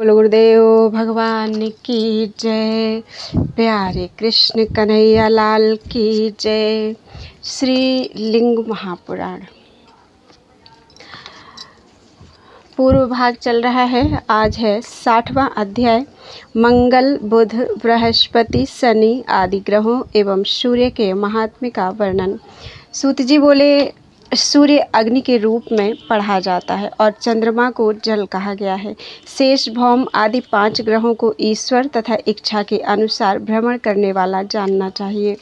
बोलो गुरुदेव भगवान की जय। प्यारे कृष्ण कन्हैया लाल की जय। श्री लिंग महापुराण पूर्व भाग चल रहा है। आज है 60वां अध्याय। मंगल, बुध, बृहस्पति, शनि आदि ग्रहों एवं सूर्य के महात्म्य का वर्णन। सूत जी बोले, सूर्य अग्नि के रूप में पढ़ा जाता है और चंद्रमा को जल कहा गया है। शेष, भौम आदि 5 ग्रहों को ईश्वर तथा इच्छा के अनुसार भ्रमण करने वाला जानना चाहिए।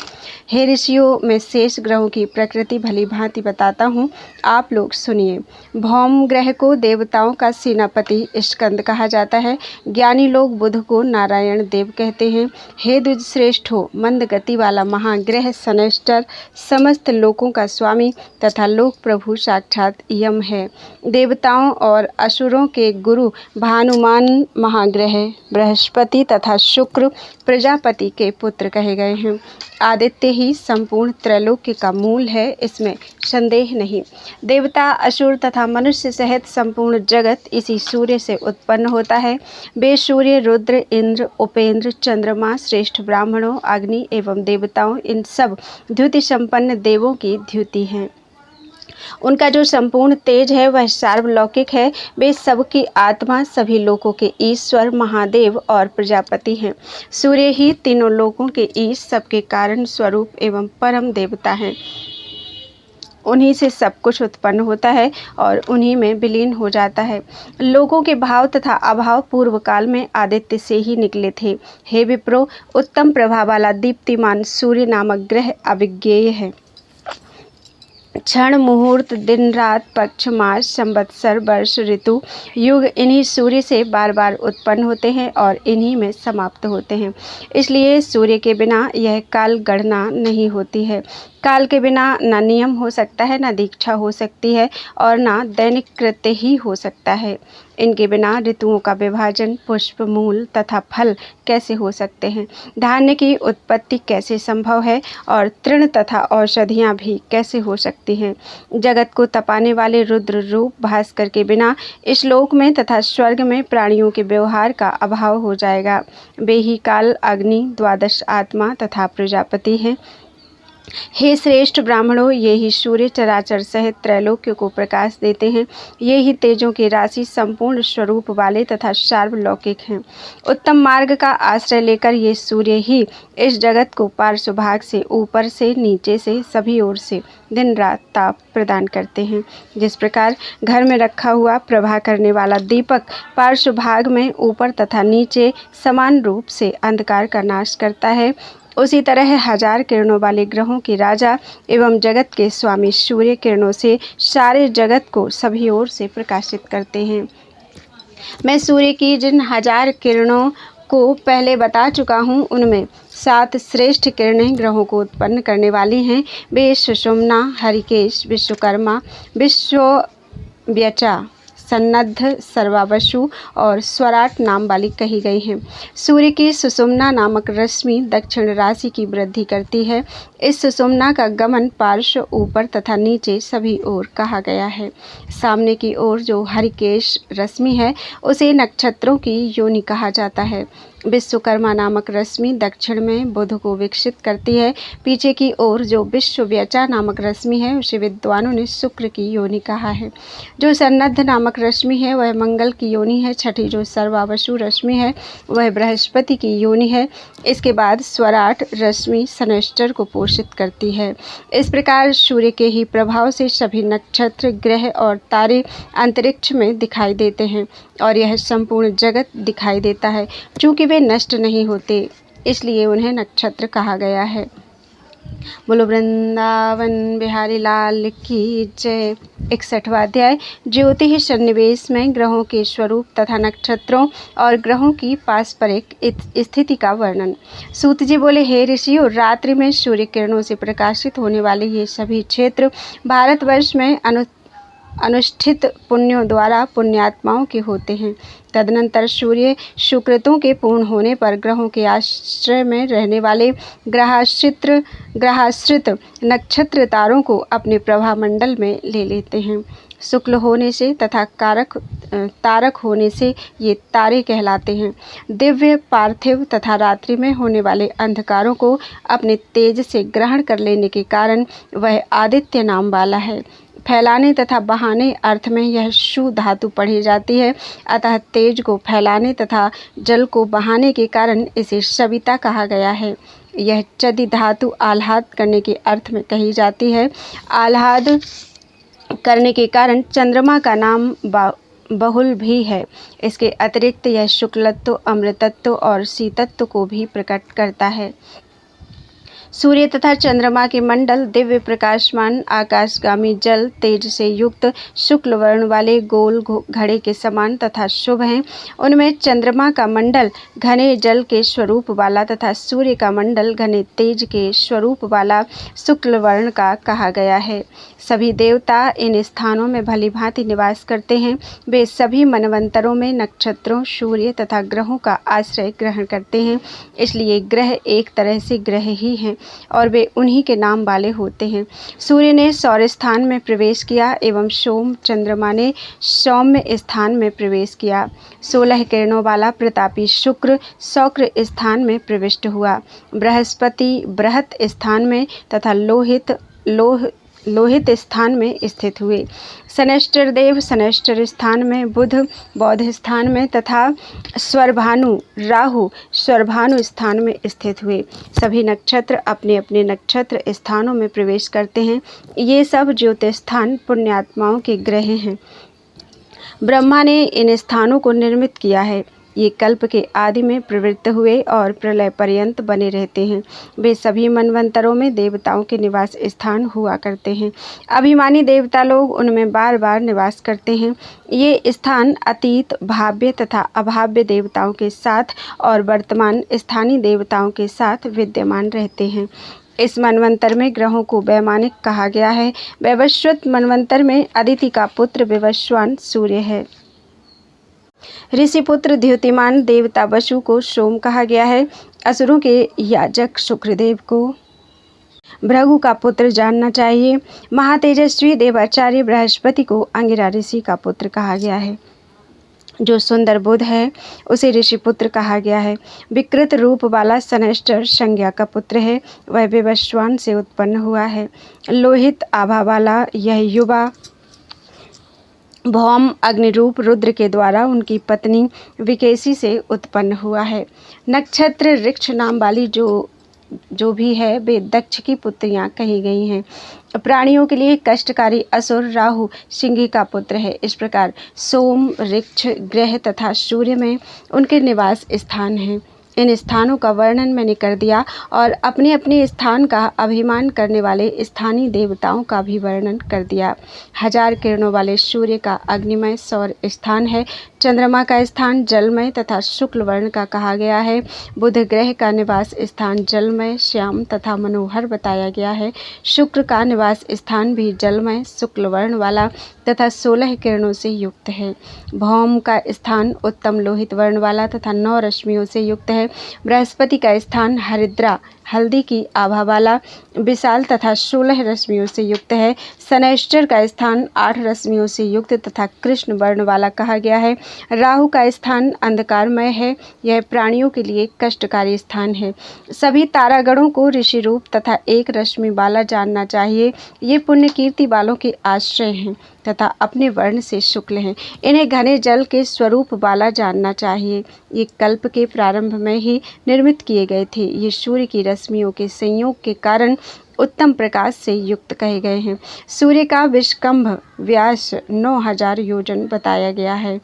हे ऋषियों, मैं शेष ग्रहों की प्रकृति भली भांति बताता हूँ, आप लोग सुनिए। भौम ग्रह को देवताओं का सेनापति स्कंद कहा जाता है। ज्ञानी लोग बुध को नारायण देव कहते हैं। हे द्विज श्रेष्ठों, मंद गति वाला महाग्रह शनैश्चर समस्त लोकों का स्वामी तथा लोक प्रभु साक्षात यम है। देवताओं और असुरों के गुरु भानुमान महाग्रह बृहस्पति तथा शुक्र प्रजापति के पुत्र कहे गए हैं। आदित्य ही संपूर्ण त्रैलोक्य का मूल है, इसमें संदेह नहीं। देवता, असुर तथा मनुष्य सहित संपूर्ण जगत इसी सूर्य से उत्पन्न होता है। वे सूर्य, रुद्र, इंद्र, उपेंद्र, चंद्रमा, श्रेष्ठ ब्राह्मणों, अग्नि एवं देवताओं, इन सब द्युति संपन्न देवों की द्युति हैं। उनका जो संपूर्ण तेज है वह सार्वलौकिक है। वे सबकी आत्मा, सभी लोकों के ईश्वर, महादेव और प्रजापति हैं। सूर्य ही तीनों लोकों के ईश, सबके कारण स्वरूप एवं परम देवता हैं। उन्हीं से सब कुछ उत्पन्न होता है और उन्हीं में विलीन हो जाता है। लोगों के भाव तथा अभाव पूर्व काल में आदित्य से ही निकले थे। हे विप्रो, उत्तम प्रभा वाला दीप्तिमान सूर्य नामक ग्रह अविज्ञेय है। क्षण, मुहूर्त, दिन रात, पक्ष, मास, संवत्सर, वर्ष, ऋतु, युग इन्हीं सूर्य से बार बार उत्पन्न होते हैं और इन्हीं में समाप्त होते हैं। इसलिए सूर्य के बिना यह काल गणना नहीं होती है। काल के बिना न नियम हो सकता है, न दीक्षा हो सकती है और न दैनिक कृत्य ही हो सकता है। इनके बिना ऋतुओं का विभाजन, पुष्प, मूल तथा फल कैसे हो सकते हैं? धान्य की उत्पत्ति कैसे संभव है और तृण तथा औषधियाँ भी कैसे हो सकती हैं? जगत को तपाने वाले रुद्र रूप भास्कर के बिना इस लोक में तथा स्वर्ग में प्राणियों के व्यवहार का अभाव हो जाएगा। वे ही काल, अग्नि, द्वादश आत्मा तथा प्रजापति हैं। हे श्रेष्ठ ब्राह्मणों, ये ही सूर्य चराचर सहित त्रैलोक्य को प्रकाश देते हैं। ये ही तेजों की राशि, संपूर्ण स्वरूप वाले तथा सार्वलौकिक हैं। उत्तम मार्ग का आश्रय लेकर ये सूर्य ही इस जगत को पार्श्वभाग से, ऊपर से, नीचे से, सभी ओर से दिन रात ताप प्रदान करते हैं। जिस प्रकार घर में रखा हुआ प्रभा करने वाला दीपक पार्श्वभाग में ऊपर तथा नीचे समान रूप से अंधकार का नाश करता है, उसी तरह 1000 किरणों वाले ग्रहों के राजा एवं जगत के स्वामी सूर्य किरणों से सारे जगत को सभी ओर से प्रकाशित करते हैं। मैं सूर्य की जिन 1000 किरणों को पहले बता चुका हूँ, उनमें 7 श्रेष्ठ किरणें ग्रहों को उत्पन्न करने वाली हैं। वे सुषुम्ना, हरिकेश, विश्वकर्मा, विश्वव्यचा, सन्नद्ध, सर्वावसु और स्वराट नाम वाली कही गई हैं। सूर्य की सुषुम्ना नामक रश्मि दक्षिण राशि की वृद्धि करती है। इस सुषुम्ना का गमन पार्श्व, ऊपर तथा नीचे सभी ओर कहा गया है। सामने की ओर जो हरिकेश रश्मि है उसे नक्षत्रों की योनि कहा जाता है। विश्वकर्मा नामक रश्मि दक्षिण में बुध को विकसित करती है। पीछे की ओर जो विश्वव्यचा नामक रश्मि है उसे विद्वानों ने शुक्र की योनि कहा है। जो सन्नद्ध नामक रश्मि है वह मंगल की योनि है। छठी जो सर्वावसु रश्मि है वह बृहस्पति की योनि है। इसके बाद स्वराट रश्मि शनैश्चर को पोषित करती है। इस प्रकार सूर्य के ही प्रभाव से सभी नक्षत्र, ग्रह और तारे अंतरिक्ष में दिखाई देते हैं और यह संपूर्ण जगत दिखाई देता है। चूँकि वे नष्ट नहीं होते, इसलिए उन्हें नक्षत्र कहा गया है। बोलो वृंदावन बिहारी लाल की जय। 61वां अध्याय। ज्योति ही सन्निवेश में ग्रहों के स्वरूप तथा नक्षत्रों और ग्रहों की पारस्परिक स्थिति का वर्णन। सूत जी बोले, हे ऋषियों, रात्रि में सूर्य किरणों से प्रकाशित होने वाले ये सभी क्षेत्र भारतवर्ष में अनुष्ठित पुण्यों द्वारा पुण्यात्माओं के होते हैं। तदनंतर सूर्य सुकृतों के पूर्ण होने पर ग्रहों के आश्रय में रहने वाले ग्रहाश्रित नक्षत्र तारों को अपने प्रभामंडल में ले लेते हैं। शुक्ल होने से तथा तारक होने से ये तारे कहलाते हैं। दिव्य, पार्थिव तथा रात्रि में होने वाले अंधकारों को अपने तेज से ग्रहण कर लेने के कारण वह आदित्य नाम वाला है। फैलाने तथा बहाने अर्थ में यह शु धातु पढ़ी जाती है, अतः तेज को फैलाने तथा जल को बहाने के कारण इसे सविता कहा गया है। यह चदि धातु आह्लाद करने के अर्थ में कही जाती है। आह्लाद करने के कारण चंद्रमा का नाम बहुल भी है। इसके अतिरिक्त यह शुक्लत्व, अमृतत्व और शीतत्व को भी प्रकट करता है। सूर्य तथा चंद्रमा के मंडल दिव्य प्रकाशमान आकाशगामी जल तेज से युक्त शुक्ल वर्ण वाले गोल घड़े के समान तथा शुभ हैं। उनमें चंद्रमा का मंडल घने जल के स्वरूप वाला तथा सूर्य का मंडल घने तेज के स्वरूप वाला शुक्ल वर्ण का कहा गया है। सभी देवता इन स्थानों में भली भांति निवास करते हैं। वे सभी मनवंतरों में नक्षत्रों, सूर्य तथा ग्रहों का आश्रय ग्रहण करते हैं, इसलिए ग्रह एक तरह से ग्रह ही हैं और वे उन्हीं के नाम वाले होते हैं। सूर्य ने सौर स्थान में प्रवेश किया एवं सोम चंद्रमा ने सौम्य स्थान में प्रवेश किया। 16 किरणों वाला प्रतापी शुक्र शौक्र स्थान में प्रविष्ट हुआ। बृहस्पति बृहत स्थान में तथा लोहित स्थान में स्थित हुए। शनैश्चर देव शनैश्चर स्थान में, बुध बौद्ध स्थान में तथा स्वरभानु राहु स्वरभानु स्थान में स्थित हुए। सभी नक्षत्र अपने अपने नक्षत्र स्थानों में प्रवेश करते हैं। ये सब ज्योतिष स्थान पुण्यात्माओं के ग्रह हैं। ब्रह्मा ने इन स्थानों को निर्मित किया है। ये कल्प के आदि में प्रवृत्त हुए और प्रलय पर्यंत बने रहते हैं। वे सभी मनवंतरों में देवताओं के निवास स्थान हुआ करते हैं। अभिमानी देवता लोग उनमें बार बार निवास करते हैं। ये स्थान अतीत, भाव्य तथा अभाव्य देवताओं के साथ और वर्तमान स्थानीय देवताओं के साथ विद्यमान रहते हैं। इस मनवंतर में ग्रहों को वैमानिक कहा गया है। वैवस्वत मनवंतर में अदिति का पुत्र विवस्वान सूर्य है। ऋषिपुत्र द्युतिमान देवता वसु को सोम कहा गया है। असुरों के याजक शुक्रदेव को भृगु का पुत्र जानना चाहिए। महातेजस्वी देवाचार्य बृहस्पति को अंगिरा ऋषि का पुत्र कहा गया है। जो सुंदर बुध है उसे ऋषिपुत्र कहा गया है। विकृत रूप वाला शनैश्चर संज्ञा का पुत्र है। वह विवस्वान से उत्पन्न हुआ है। लोहित आभा वाला यह युवा भौम अग्निरूप रुद्र के द्वारा उनकी पत्नी विकेशी से उत्पन्न हुआ है। नक्षत्र ऋक्ष नाम वाली जो भी है वे दक्ष की पुत्रियां कही गई हैं। प्राणियों के लिए कष्टकारी असुर राहु सिंह का पुत्र है। इस प्रकार सोम, ऋक्ष, ग्रह तथा सूर्य में उनके निवास स्थान हैं। इन स्थानों का वर्णन मैंने कर दिया और अपने अपने स्थान का अभिमान करने वाले स्थानीय देवताओं का भी वर्णन कर दिया। 1000 किरणों वाले सूर्य का अग्निमय सौर स्थान है। चंद्रमा का स्थान जलमय तथा शुक्ल वर्ण का कहा गया है। बुध ग्रह का निवास स्थान जलमय, श्याम तथा मनोहर बताया गया है। शुक्र का निवास स्थान भी जलमय, शुक्ल वर्ण वाला तथा 16 किरणों से युक्त है। भौम का स्थान उत्तम लोहित वर्ण वाला तथा 9 रश्मियों से युक्त है। बृहस्पति का स्थान हरिद्रा हल्दी की आभा वाला विशाल तथा 16 रश्मियों से युक्त है। शनैश्चर का स्थान 8 रश्मियों से युक्त तथा कृष्ण वर्ण वाला कहा गया है। राहु का स्थान अंधकारमय है। यह प्राणियों के लिए कष्टकारी स्थान है। सभी तारागणों को ऋषि रूप तथा एक रश्मि वाला जानना चाहिए। ये पुण्य कीर्ति वालों के आश्रय हैं तथा अपने वर्ण से शुक्ल हैं। इन्हें घने जल के स्वरूप वाला जानना चाहिए। ये कल्प के प्रारंभ में ही निर्मित किए गए थे। ये सूर्य की रश्मियों के संयोग के कारण उत्तम प्रकाश से युक्त कहे गए हैं। सूर्य का विषकंभ व्यास 9000 योजन बताया गया है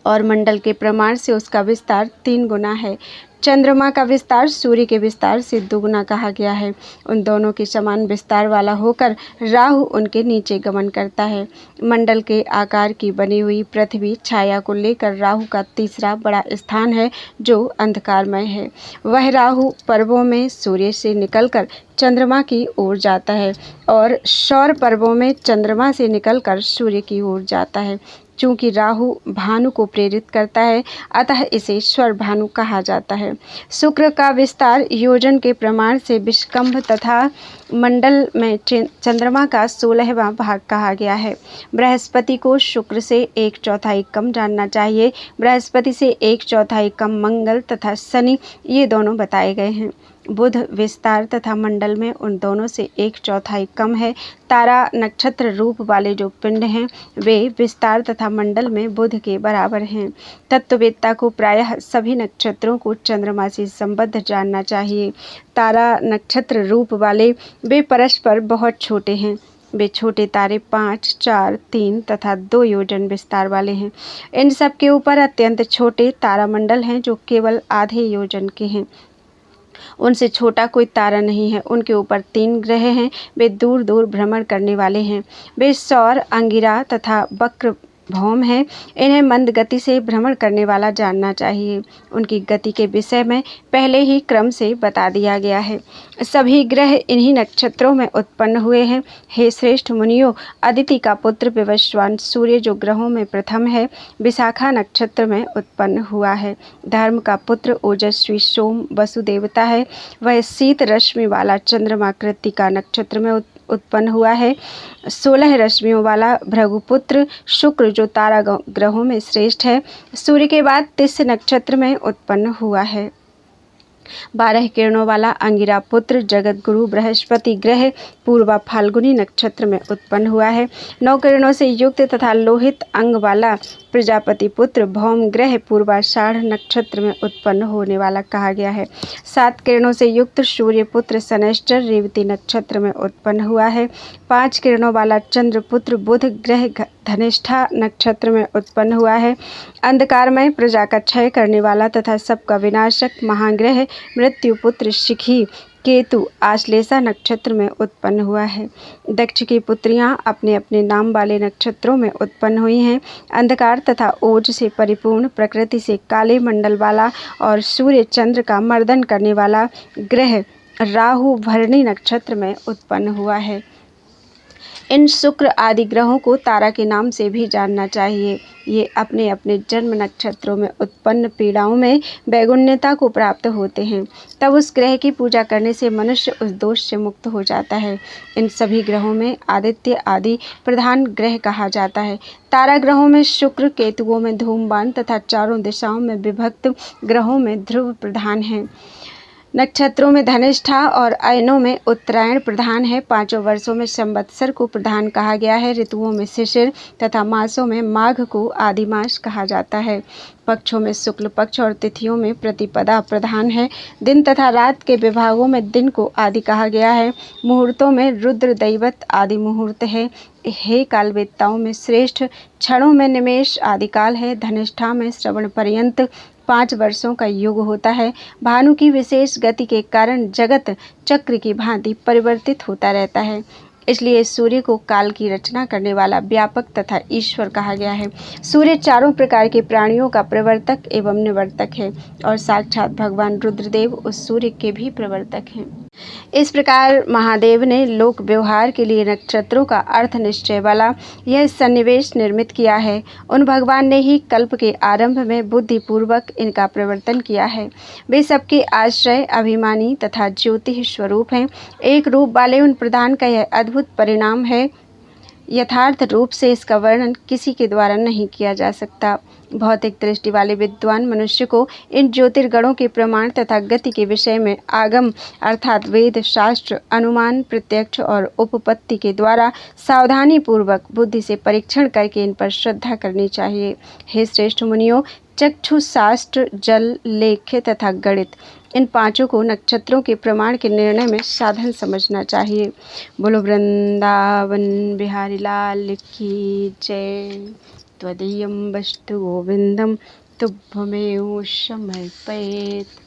और मंडल के प्रमाण से उसका विस्तार 3 गुना है। चंद्रमा का विस्तार सूर्य के विस्तार से 2 गुना कहा गया है। उन दोनों के समान विस्तार वाला होकर राहु उनके नीचे गमन करता है। मंडल के आकार की बनी हुई पृथ्वी छाया को लेकर राहु का तीसरा बड़ा स्थान है जो अंधकारमय है। वह राहु पर्वों में सूर्य से निकलकर चंद्रमा की ओर जाता है और सौर पर्वों में चंद्रमा से निकलकर सूर्य की ओर जाता है। चूँकि राहु भानु को प्रेरित करता है, अतः इसे स्वर भानु कहा जाता है। शुक्र का विस्तार योजन के प्रमाण से विषकंभ तथा मंडल में चंद्रमा का 16वां भाग कहा गया है। बृहस्पति को शुक्र से 1/4 कम जानना चाहिए। बृहस्पति से 1/4 कम मंगल तथा शनि, ये दोनों बताए गए हैं। बुध विस्तार तथा मंडल में उन दोनों से 1/4 कम है। तारा नक्षत्र रूप वाले जो पिंड हैं वे विस्तार तथा मंडल में बुध के बराबर हैं। तत्ववेत्ता को प्रायः सभी नक्षत्रों को चंद्रमा से संबद्ध जानना चाहिए। तारा नक्षत्र रूप वाले वे परस्पर बहुत छोटे हैं। वे छोटे तारे 5, 4, 3 तथा 2 योजन विस्तार वाले हैं। इन सब के ऊपर अत्यंत छोटे तारामंडल हैं जो केवल आधे योजन के हैं। उनसे छोटा कोई तारा नहीं है। उनके ऊपर 3 ग्रह हैं। वे दूर दूर भ्रमण करने वाले हैं। वे सौर, अंगिरा तथा वक्र भौम हैं। इन्हें मंद गति से भ्रमण करने वाला जानना चाहिए। उनकी गति के विषय में पहले ही क्रम से बता दिया गया है। सभी ग्रह इन्हीं नक्षत्रों में उत्पन्न हुए हैं। हे श्रेष्ठ मुनियों, अदिति का पुत्र विवस्वान सूर्य जो ग्रहों में प्रथम है, विशाखा नक्षत्र में उत्पन्न हुआ है। धर्म का पुत्र ओजस्वी सोम वसुदेवता है। वह शीत रश्मि वाला चंद्रमा कृत्तिका नक्षत्र में उत्पन्न हुआ है। 16 रश्मियों वाला भृगुपुत्र शुक्र जो तारा ग्रहों में श्रेष्ठ है, सूर्य के बाद तिस्य नक्षत्र में उत्पन्न हुआ है। 12 किरणों वाला अंगिरा पुत्र जगत गुरु बृहस्पति ग्रह पूर्वा फाल्गुनी नक्षत्र में उत्पन्न हुआ है। 9 किरणों से युक्त तथा लोहित अंग वाला प्रजापति पुत्र भौम ग्रह पूर्वाषाढ़ नक्षत्र में उत्पन्न होने वाला कहा गया है। 7 किरणों से युक्त सूर्य पुत्र शनैश्चर रेवती नक्षत्र में उत्पन्न हुआ है। 5 किरणों वाला चंद्र पुत्र बुध ग्रह धनिष्ठा नक्षत्र में उत्पन्न हुआ है। अंधकार में प्रजा का क्षय करने वाला तथा सबका विनाशक महाग्रह मृत्यु पुत्र शिखी केतु आश्लेषा नक्षत्र में उत्पन्न हुआ है। दक्ष की पुत्रियां अपने अपने नाम वाले नक्षत्रों में उत्पन्न हुई हैं। अंधकार तथा ओज से परिपूर्ण प्रकृति से काले मंडल वाला और सूर्य चंद्र का मर्दन करने वाला ग्रह राहु भरणी नक्षत्र में उत्पन्न हुआ है। इन शुक्र आदि ग्रहों को तारा के नाम से भी जानना चाहिए। ये अपने अपने जन्म नक्षत्रों में उत्पन्न पीड़ाओं में वैगुण्यता को प्राप्त होते हैं। तब उस ग्रह की पूजा करने से मनुष्य उस दोष से मुक्त हो जाता है। इन सभी ग्रहों में आदित्य आदि प्रधान ग्रह कहा जाता है। तारा ग्रहों में शुक्र, केतुओं में धूमवान तथा चारों दिशाओं में विभक्त ग्रहों में ध्रुव प्रधान हैं। नक्षत्रों में धनिष्ठा और अयनों में उत्तरायण प्रधान है। 5 वर्षों में संवत्सर को प्रधान कहा गया है। ऋतुओं में शिशिर तथा मासों में माघ को आदि मास कहा जाता है। पक्षों में शुक्ल पक्ष और तिथियों में प्रतिपदा प्रधान है। दिन तथा रात के विभागों में दिन को आदि कहा गया है। मुहूर्तों में रुद्र दैवत आदि मुहूर्त है। हे कालवेत्ताओं में श्रेष्ठ, क्षणों में निमेष आदि काल है। धनिष्ठा में श्रवण पर्यंत 5 वर्षों का युग होता है। भानु की विशेष गति के कारण जगत चक्र की भांति परिवर्तित होता रहता है। इसलिए सूर्य को काल की रचना करने वाला व्यापक तथा ईश्वर कहा गया है। सूर्य चारों प्रकार के प्राणियों का प्रवर्तक एवं निवर्तक है और साक्षात भगवान रुद्रदेव उस सूर्य के भी प्रवर्तक हैं। इस प्रकार महादेव ने लोक व्यवहार के लिए नक्षत्रों का अर्थ निश्चय वाला यह सन्निवेश निर्मित किया है। उन भगवान ने ही कल्प के आरंभ में बुद्धिपूर्वक इनका प्रवर्तन किया है। वे सबके आश्रय, अभिमानी तथा ज्योति स्वरूप हैं। एक रूप वाले उन प्रधान का यह अद्भुत परिणाम है। यथार्थ रूप से इसका वर्णन किसी के द्वारा नहीं किया जा सकता। भौतिक दृष्टि वाले विद्वान मनुष्य को इन ज्योतिर्गणों के प्रमाण तथा गति के विषय में आगम अर्थात वेद, शास्त्र, अनुमान, प्रत्यक्ष और उपपत्ति के द्वारा सावधानी पूर्वक बुद्धि से परीक्षण करके इन पर श्रद्धा करनी चाहिए। हे श्रेष्ठ मुनियों, चक्षु, शास्त्र, जल, लेख्य तथा गणित, इन 5 को नक्षत्रों के प्रमाण के निर्णय में साधन समझना चाहिए। बोलो वृंदावन बिहारी लाल की जय। त्वदीयं वस्तु गोविंदम तुभ्यमेव समर्पयेत्।